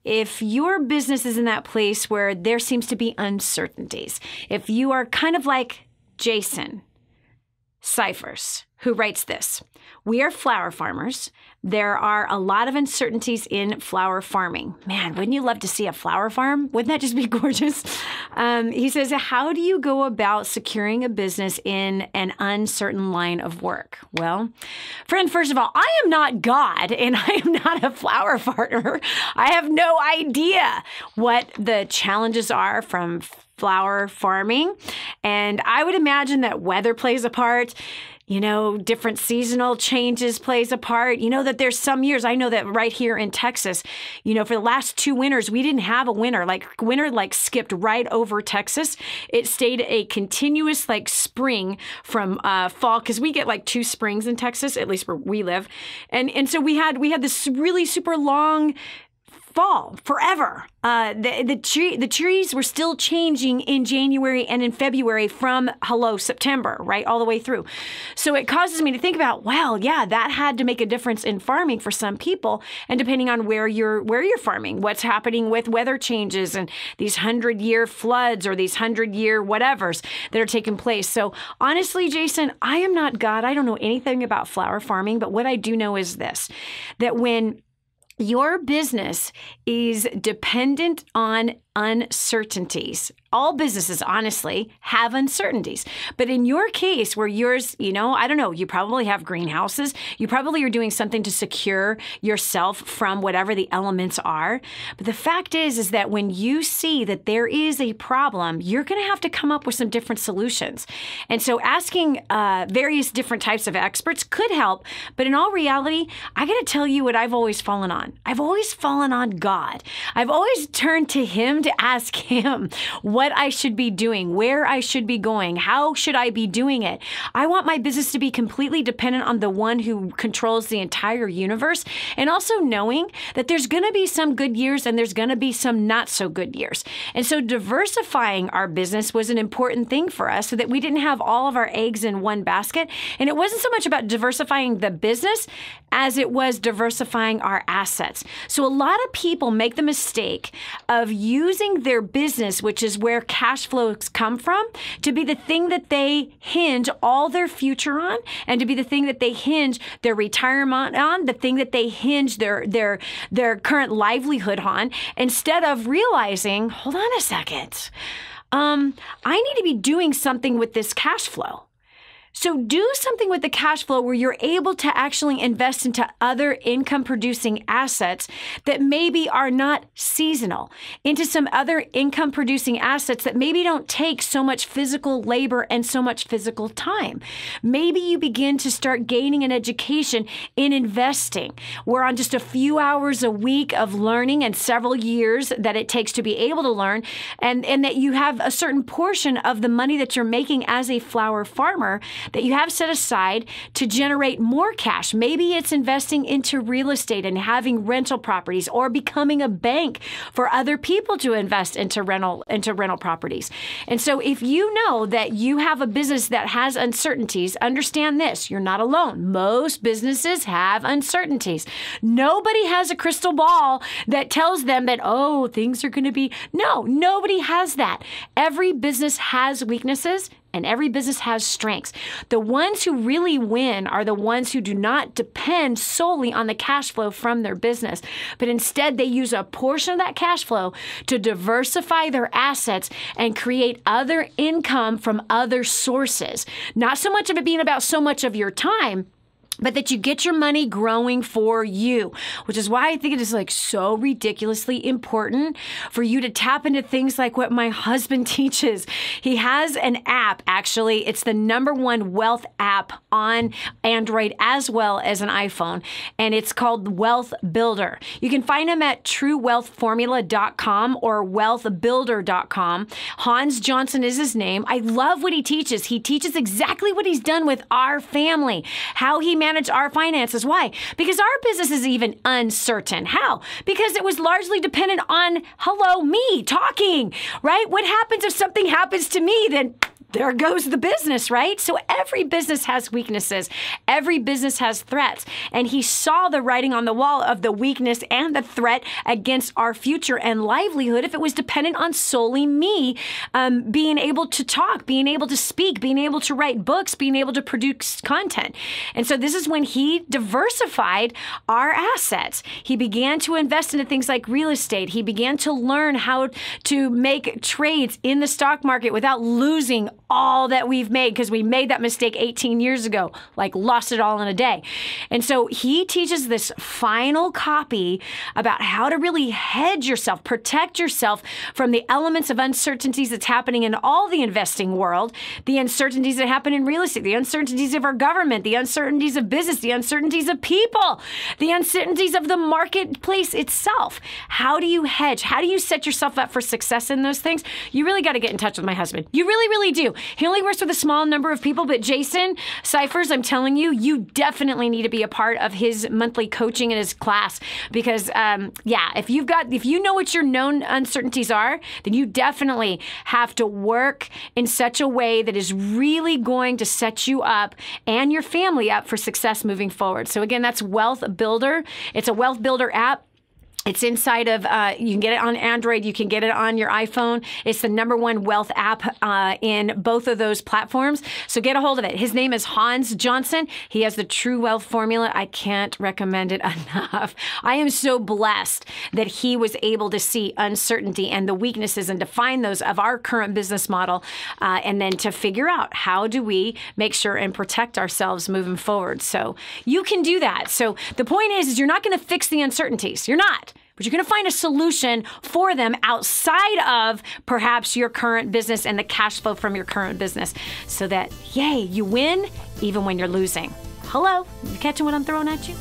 if your business is in that place where there seems to be uncertainties, if you are kind of like Jason Cyphers, who writes this, we are flower farmers. There are a lot of uncertainties in flower farming. Man, wouldn't you love to see a flower farm? Wouldn't that just be gorgeous? He says, how do you go about securing a business in an uncertain line of work? Well, friend, first of all, I am not God and I am not a flower farmer. I have no idea what the challenges are from flower farming. And I would imagine that weather plays a part. You know, different seasonal changes plays a part. You know that there's some years, I know that right here in Texas, you know, for the last 2 winters, we didn't have a winter. Winter skipped right over Texas. It stayed a continuous spring from fall, because we get 2 springs in Texas, at least where we live. And so we had this really super long fall forever. The trees were still changing in January and in February from September, right, all the way through. So it causes me to think about, well, yeah, that had to make a difference in farming for some people. And depending on where you're farming, what's happening with weather changes and these 100-year floods or these 100-year whatevers that are taking place. So honestly, Jason, I am not God. I don't know anything about flower farming, but what I do know is this, that when your business is dependent on uncertainties. All businesses, honestly, have uncertainties. But in your case, where yours, I don't know, you probably have greenhouses. You probably are doing something to secure yourself from whatever the elements are. But the fact is that when you see that there is a problem, you're going to have to come up with some different solutions. And so asking various different types of experts could help. But in all reality, I got to tell you what I've always fallen on. I've always fallen on God. I've always turned to Him to ask Him what I should be doing, where I should be going, how should I be doing it. I want my business to be completely dependent on the one who controls the entire universe, and also knowing that there's going to be some good years and there's going to be some not so good years. And so diversifying our business was an important thing for us so that we didn't have all of our eggs in one basket. And it wasn't so much about diversifying the business as it was diversifying our assets. So a lot of people make the mistake of using their business, which is where cash flows come from, to be the thing that they hinge all their future on, and to be the thing that they hinge their retirement on, the thing that they hinge their current livelihood on, instead of realizing, hold on a second, I need to be doing something with this cash flow. So do something with the cash flow where you're able to actually invest into other income-producing assets that maybe are not seasonal, into some other income-producing assets that maybe don't take so much physical labor and so much physical time. Maybe you begin to start gaining an education in investing, where on just a few hours a week of learning and several years that it takes to be able to learn, and that you have a certain portion of the money that you're making as a flower farmer that you have set aside to generate more cash. Maybe it's investing into real estate and having rental properties, or becoming a bank for other people to invest into rental properties. And so if you know that you have a business that has uncertainties, understand this, you're not alone. Most businesses have uncertainties. Nobody has a crystal ball that tells them that, oh, things are going to be. No, nobody has that. Every business has weaknesses, and every business has strengths. The ones who really win are the ones who do not depend solely on the cash flow from their business, but instead they use a portion of that cash flow to diversify their assets and create other income from other sources. Not so much of it being about so much of your time, but that you get your money growing for you, which is why I think it is so ridiculously important for you to tap into things like what my husband teaches. He has an app, actually. It's the #1 wealth app on Android as well as an iPhone, and it's called Wealth Builder. You can find him at truewealthformula.com or wealthbuilder.com. Hans Johnson is his name. I love what he teaches. He teaches exactly what he's done with our family, how he manage our finances. Why? Because our business is even uncertain. How? Because it was largely dependent on, me talking, right? What happens if something happens to me? Then there goes the business, right? So every business has weaknesses. Every business has threats. And he saw the writing on the wall of the weakness and the threat against our future and livelihood if it was dependent on solely me being able to talk, being able to speak, being able to write books, being able to produce content. And so this is when he diversified our assets. He began to invest into things like real estate. He began to learn how to make trades in the stock market without losing all that we've made, because we made that mistake 18 years ago, like lost it all in a day. And so he teaches this final copy about how to really hedge yourself, protect yourself from the elements of uncertainties that's happening in all the investing world, the uncertainties that happen in real estate, the uncertainties of our government, the uncertainties of business, the uncertainties of people, the uncertainties of the marketplace itself. How do you hedge? How do you set yourself up for success in those things? You really got to get in touch with my husband. You really, really do. He only works with a small number of people, but Jason Cyphers, I'm telling you, you definitely need to be a part of his monthly coaching in his class because, if you know what your known uncertainties are, then you definitely have to work in such a way that is really going to set you up and your family up for success moving forward. So again, that's Wealth Builder. It's a Wealth Builder app. It's inside of, you can get it on Android, you can get it on your iPhone. It's the #1 wealth app in both of those platforms. So get a hold of it. His name is Hans Johnson. He has the True Wealth Formula. I can't recommend it enough. I am so blessed that he was able to see uncertainty and the weaknesses and define those of our current business model, and then to figure out how do we make sure and protect ourselves moving forward. So you can do that. So the point is you're not going to fix the uncertainties. You're not. But you're going to find a solution for them outside of perhaps your current business and the cash flow from your current business so that, yay, you win even when you're losing. Hello? You catching what I'm throwing at you?